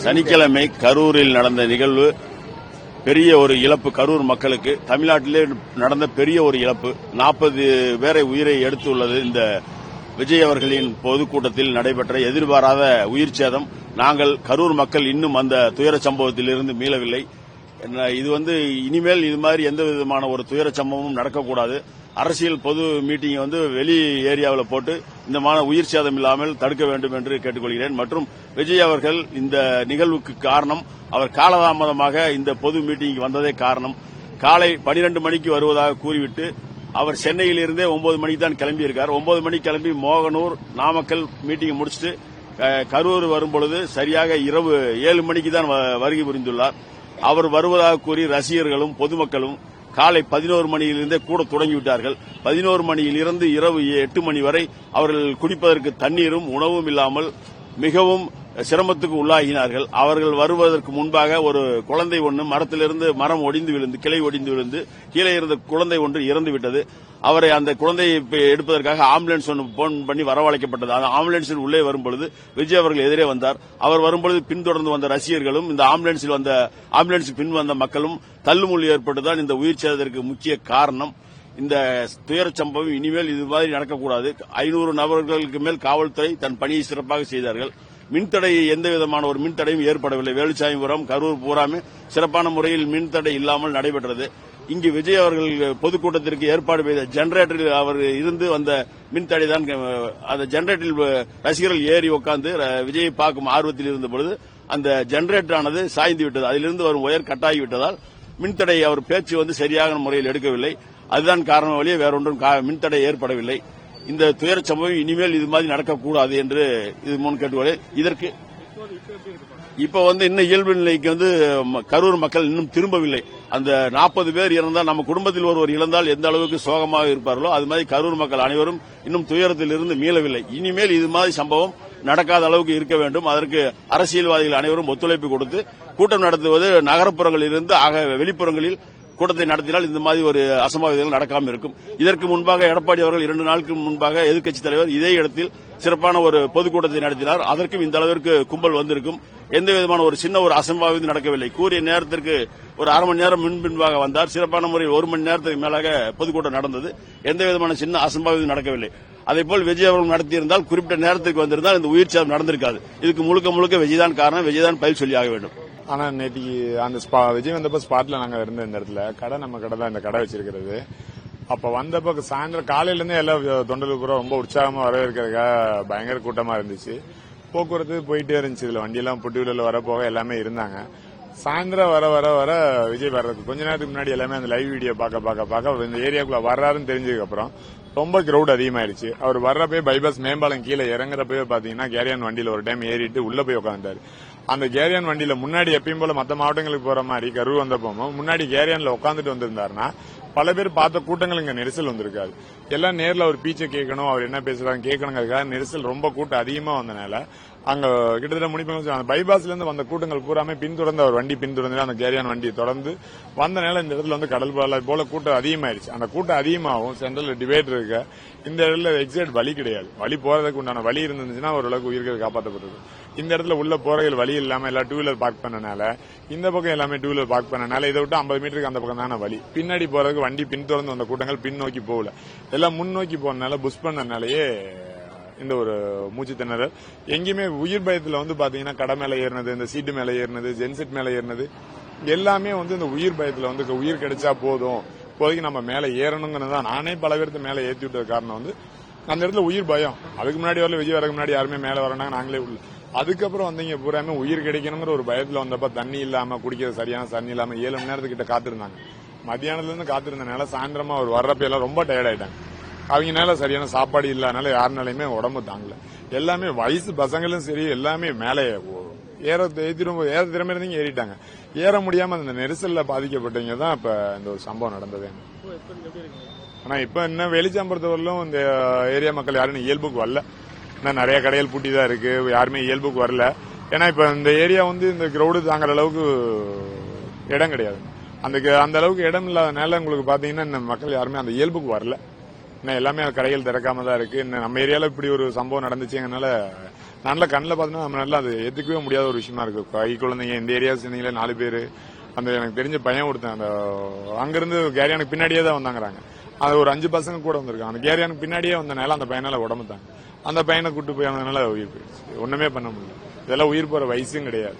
சனிக்கிழமை கரூரில் நடந்த நிகழ்வு பெரிய ஒரு இழப்பு. கரூர் மக்களுக்கு தமிழ்நாட்டிலே நடந்த பெரிய ஒரு இழப்பு. 40 பேரை உயிரை எடுத்துள்ளது. இந்த விஜய் அவர்களின் பொதுக்கூட்டத்தில் நடைபெற்ற எதிர்பாராத உயிர் சேதம். நாங்கள் கரூர் மக்கள் இன்னும் அந்த துயர சம்பவத்திலிருந்து மீளவில்லை. இது இனிமேல் இது மாதிரி எந்த விதமான ஒரு துயர சம்பவமும் நடக்கக்கூடாது. அரசியல் பொது மீட்டிங் வெளி ஏரியாவில் போட்டு இந்த உயிர் சேதம் இல்லாமல் தடுக்க வேண்டும் என்று கேட்டுக்கொள்கிறேன். மற்றும் விஜய் அவர்கள் இந்த நிகழ்வுக்கு காரணம் அவர் காலதாமதமாக இந்த பொது மீட்டிங் வந்ததே காரணம். காலை 12 மணிக்கு வருவதாக கூறிவிட்டு அவர் சென்னையில் இருந்தே 9 மணிக்கு தான் கிளம்பியிருக்கார். 9 மணிக்கு கிளம்பி மோகனூர், நாமக்கல் மீட்டிங் முடிச்சுட்டு கரூர் வரும்பொழுது சரியாக இரவு 7 மணிக்கு தான் வருகை புரிந்துள்ளார். அவர் வருவதாக கூறி ரசிகர்களும் பொதுமக்களும் காலை 11 மணியிலிருந்தே கூட தொடங்கிவிட்டார்கள். 11 மணியிலிருந்து இரவு 8 மணி வரை அவர்கள் குடிப்பதற்கு தண்ணீரும் உணவும் இல்லாமல் மிகவும் சிரமத்துக்கு உள்ளாகினார்கள். அவர்கள் வருவதற்கு முன்பாக ஒரு குழந்தை ஒன்று மரத்திலிருந்து மரம் ஒடிந்து விழுந்து கிளை ஒடிந்து விழுந்து கீழே இருந்த குழந்தை ஒன்று இறந்துவிட்டது. அவரை அந்த குழந்தையை எடுப்பதற்காக ஆம்புலன்ஸ் ஒன்று போன் பண்ணி வரவழைக்கப்பட்டது. அந்த ஆம்புலன்ஸில் உள்ளே வரும்பொழுது விஜய் அவர்கள் எதிரே வந்தார். அவர் வரும்பொழுது பின்தொடர்ந்து வந்த ரசிகர்களும் இந்த ஆம்புலன்ஸில் பின் வந்த மக்களும் தள்ளுமுள்ளு ஏற்பட்டுதான் இந்த உயிர் சேதத்திற்கு முக்கிய காரணம். இந்த துயர சம்பவம் இனிமேல் இது மாதிரி நடக்கக்கூடாது. 500 நபர்களுக்கு மேல் காவல்துறை தன் பணியை சிறப்பாக செய்தார்கள். மின்தடை எந்த விதமான ஒரு மின்தடையும் ஏற்படவில்லை. வேலுச்சாமிபுரம், கரூர் பூராமே சிறப்பான முறையில் மின்தடை இல்லாமல் நடைபெற்றது. இங்கு விஜய் அவர்கள் பொதுக்கூட்டத்திற்கு ஏற்பாடு செய்த ஜெனரேட்டரில் அவர் இருந்து வந்த மின்தடை தான். அந்த ஜெனரேட்டரில் ரசிகர்கள் ஏறி உட்கார்ந்து விஜயை பார்க்கும் ஆர்வத்தில் இருந்தபொழுது அந்த ஜெனரேட்டர் ஆனது சாய்ந்து விட்டது. அதிலிருந்து வரும் ஒயர் கட்டாகிவிட்டதால் மின்தடை அவர் பேச்சு சரியான முறையில் எடுக்கவில்லை. அதுதான் காரணம் வழியே வேறொன்றும் மின்தடை ஏற்படவில்லை. இந்த துயர சம்பவம் இனிமேல் இது மாதிரி நடக்கக்கூடாது என்று இது முன் கேட்டுக்கொள்கிறேன். இதற்கு இப்ப இன்னும் இயல்பு நிலைக்கு கரூர் மக்கள் இன்னும் திரும்பவில்லை. அந்த 40 பேர் இறந்தால் நம்ம குடும்பத்தில் ஒருவர் இழந்தால் எந்த அளவுக்கு சோகமாக இருப்பார்களோ அது மாதிரி கரூர் மக்கள் அனைவரும் இன்னும் துயரத்தில் இருந்து மீளவில்லை. இனிமேல் இது மாதிரி சம்பவம் நடக்காத அளவுக்கு இருக்க வேண்டும். அதற்கு அரசியல்வாதிகள் அனைவரும் ஒத்துழைப்பு கொடுத்து கூட்டம் நடத்துவது நகரப்புறங்களில் இருந்து வெளிப்புறங்களில் கூட்டத்தை நடத்தினால் இந்த மாதிரி ஒரு அசம்பாவிதங்கள் நடக்காமல் இருக்கும். இதற்கு முன்பாக எடப்பாடி அவர்கள் 2 நாளுக்கு முன்பாக எதிர்க்கட்சித் தலைவர் இதே இடத்தில் சிறப்பான ஒரு பொதுக்கூட்டத்தை நடத்தினார். அதற்கும் இந்த அளவிற்கு கும்பல் வந்திருக்கும். எந்த விதமான ஒரு சின்ன ஒரு அசம்பாவிதம் நடக்கவில்லை. கூறிய நேரத்திற்கு ஒரு அரை மணி நேரம் முன்பின்பாக வந்தார். சிறப்பான முறையில் 1 மணி நேரத்துக்கு மேலாக பொதுக்கூட்டம் நடந்தது. எந்த விதமான சின்ன அசம்பாவிதம் நடக்கவில்லை. அதேபோல் விஜய் அவர்கள் நடத்தியிருந்தால் குறிப்பிட்ட நேரத்திற்கு வந்திருந்தால் இந்த உயிர் சேதம் நடந்திருக்காது. இதுக்கு முழுக்க விஜய் தான் காரணம். விஜய் தான் பதில் சொல்லியாக வேண்டும். ஆனா நேற்றுக்கு அந்த விஜய் வந்தப்ப ஸ்பாட்ல நாங்க இருந்த இந்த இடத்துல நம்ம கடை தான் இந்த கடை வச்சிருக்கிறது. அப்ப வந்தப்ப சாயந்தரம் காலையில இருந்தே எல்லா தொண்டர்களுக்கு கூட ரொம்ப உற்சாகமா வரவேற்கிறதுக்காக பயங்கர கூட்டமா இருந்துச்சு. போக்குவரத்து போயிட்டே இருந்துச்சு. இதுல வண்டியெல்லாம் புட்டு வீலர்ல வர போக எல்லாமே இருந்தாங்க. சாயந்தரம் வர வர வர விஜய் வர்றதுக்கு கொஞ்ச நேரத்துக்கு முன்னாடி எல்லாமே அந்த லைவ் வீடியோ பார்க்க இந்த ஏரியாக்குள்ள வர்றாருன்னு தெரிஞ்சதுக்கு அப்புறம் ரொம்ப கிரௌட் அதிகமாயிருச்சு. அவர் வர்றப்பே பைபாஸ் மேம்பாலம் கீழே இறங்குறப்பவே பாத்தீங்கன்னா கேரியான் வண்டியில ஒரு டைம் ஏறிட்டு உள்ள போய் உட்காந்துட்டாரு. அந்த கேரியான் வண்டியில முன்னாடி எப்பயும் போல மத்த மாவட்டங்களுக்கு போற மாதிரி கரூர் வந்தப்போ முன்னாடி கேரியான்ல உட்காந்துட்டு வந்திருந்தாருன்னா பல பேர் பார்த்த கூட்டங்கள் இங்க நெரிசல் வந்திருக்காது. எல்லாம் நேர்ல அவர் பீச்சை கேட்கணும், அவர் என்ன பேசுறாங்க கேட்கணுங்கிறதுக்காக நெரிசல் ரொம்ப கூட்டம் அதிகமா வந்தனால அங்க கிட்டத்தட்ட முடிப்பாங்க. அந்த பைபாஸ்ல இருந்து வந்த கூட்டங்கள் பூராமே பின்தொடர்ந்து அவர் வண்டி பின்தொடர்ந்து அந்த கேரியான் வண்டியை தொடர்ந்து வந்தனால இந்த இடத்துல கடல் போல கூட்டம் அதிகமாயிருச்சு. அந்த கூட்டம் அதிகமாகும். சென்ட்ரல் டிவைட் இருக்க இந்த இடத்துல எக்ஸாக்ட் வழி கிடையாது. வழி போறதுக்கு உண்டான வழி இருந்துச்சுன்னா ஓரளவுக்கு உயிர்கள் காப்பாற்றப்பட்டது. இந்த இடத்துல உள்ள போறதுக்கு வழி இல்லாம எல்லாம் 2 வீலர் பார்க் பண்ணனால இந்த பக்கம் எல்லாமே 2 வீலர் பார்க் பண்ணனால இதை விட்டு 50 மீட்டருக்கு அந்த பக்கம் தானே வழி. பின்னாடி போறதுக்கு வண்டி பின்தொடர்ந்து வந்த கூட்டங்கள் பின்னோக்கி போகல, எல்லாம் முன்னோக்கி போனனால புஷ் பண்ணனாலேயே இந்த ஒரு மூச்சு திணறல். எங்கேயுமே உயிர் பயத்துல பாத்தீங்கன்னா கடை மேல ஏறினது, இந்த சீட்டு மேல ஏறினது, ஜென்செட் மேல ஏறினது எல்லாமே இந்த உயிர் பயத்துல உயிர் கிடைச்சா போதும், இப்போதைக்கு நம்ம மேல ஏறணுங்கிறதா நானே பல பேருக்கு மேல ஏற்றி விட்டது காரணம் அந்த இடத்துல உயிர் பயம். அதுக்கு முன்னாடி வரல, விஜய் வரக்கு முன்னாடி யாருமே மேல வரனாங்க, நாங்களே உள்ள. அதுக்கப்புறம் வந்தீங்க பூராமே உயிர் கிடைக்கணுங்கிற ஒரு பயத்துல வந்தப்ப தண்ணி இல்லாம குடிக்கிறது சரியான தண்ணி இல்லாம 7 மணி நேரத்துக்கிட்ட காத்திருந்தாங்க. மத்தியானத்துல இருந்து காத்திருந்தனால சாயந்தரமா அவர் வர்றப்ப எல்லாம் ரொம்ப டயர்ட் ஆயிட்டாங்க. அவங்கனால சரியான சாப்பாடு இல்லாதனால யாருனாலுமே உடம்பு தாங்கல. எல்லாமே வயசு பசங்களும் சரி எல்லாமே மேலே ஏற திறமை இருந்தீங்க ஏறிட்டாங்க. ஏற முடியாம அந்த நெரிசல்ல பாதிக்கப்பட்டவங்க தான் இப்ப இந்த ஒரு சம்பவம் நடந்தது. ஆனா இப்ப இன்னும் வெளிச்சாம்பரத்தவரையிலும் இந்த ஏரியா மக்கள் யாரும் இயல்புக்கு வரல. இன்னும் நிறைய கடைகள் பூட்டி தான் இருக்கு, யாருமே இயல்புக்கு வரல. ஏன்னா இப்ப இந்த ஏரியா இந்த கிரௌடு தாங்குற அளவுக்கு இடம் கிடையாது. அந்த அளவுக்கு இடம் இல்லாதனால உங்களுக்கு பாத்தீங்கன்னா இந்த மக்கள் யாருமே அந்த இயல்புக்கு வரல. இன்னும் எல்லாமே கடைகள் திறக்காம தான் இருக்கு. இன்னும் நம்ம ஏரியால இப்படி ஒரு சம்பவம் நடந்துச்சுங்கனால நல்ல கண்ணில் பார்த்தோம்னா நம்ம நல்லா அது ஏத்துக்கவே முடியாத ஒரு விஷயமா இருக்கு. கை குழந்தைங்க இந்த ஏரியா சேர்ந்தீங்களே 4 பேர், அந்த எனக்கு தெரிஞ்ச பையன் கொடுத்தேன், அந்த அங்கிருந்து கேரியானுக்கு பின்னாடியே தான் வந்தாங்கிறாங்க. அது ஒரு 5 பசங்க கூட வந்திருக்காங்க. அந்த கேரியானுக்கு பின்னாடியே வந்தனால அந்த பையனால உடம்புத்தாங்க. அந்த பையனை கூட்டு போய் அவனால உயிர் போயிடுச்சு. ஒண்ணுமே பண்ண முடியல. இதெல்லாம் உயிர் போற வயசும் கிடையாது.